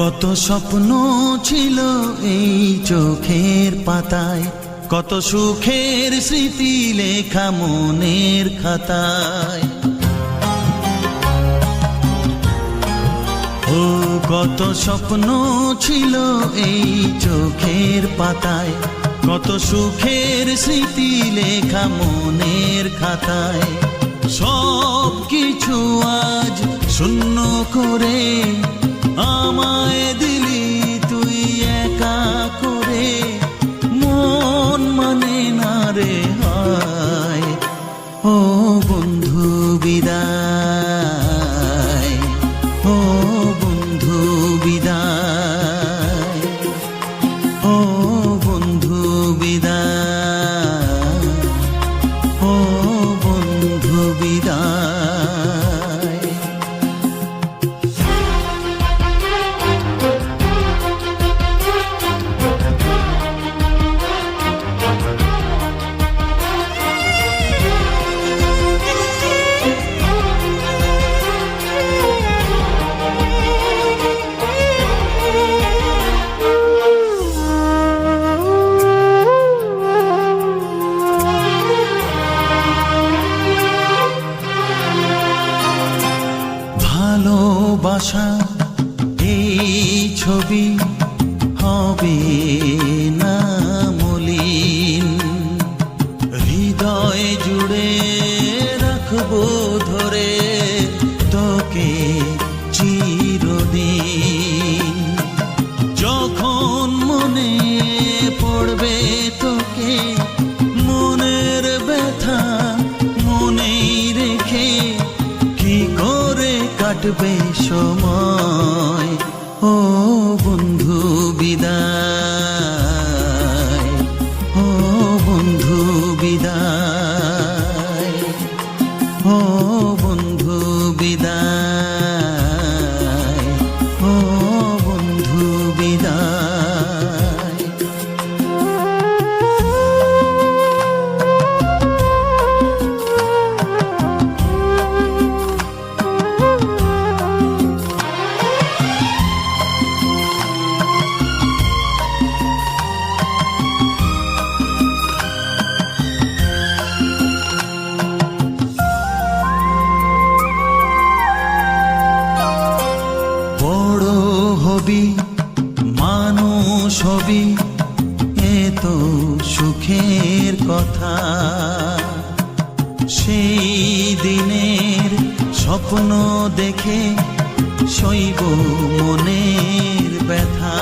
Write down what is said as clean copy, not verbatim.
কত স্বপ্ন ছিল এই চোখের পাতায়, কত সুখের স্মৃতি লেখা মনের খাতায়। ও কত স্বপ্ন ছিল এই চোখের পাতায়, কত সুখের স্মৃতি লেখা মনের খাতায়। সব কিছু আজ শূন্য করে আমায় দিলি তুই একা করে, মন মানে না রে হায়। ও বন্ধু বিদায়, ও বন্ধু বিদায়, ও বন্ধু বিদায়, ও বন্ধু বিদায়। ভালোবাসা এই ছবি হবে না মলিন, হৃদয় জুড়ে রাখবো ধরে তোকে চিরদিন। যখন মনে পড়বে তোকে, মনের ব্যথা মনেই রেখে কি করে কাটবে সময়। ও বন্ধু বিদায়, ও বন্ধু বিদায়, ও বন্ধু বিদায়, ও বন্ধু বিদায়। মানুষ হবি এত সুখের কথা, সেই দিনের স্বপ্ন দেখে সইব মনের ব্যথা।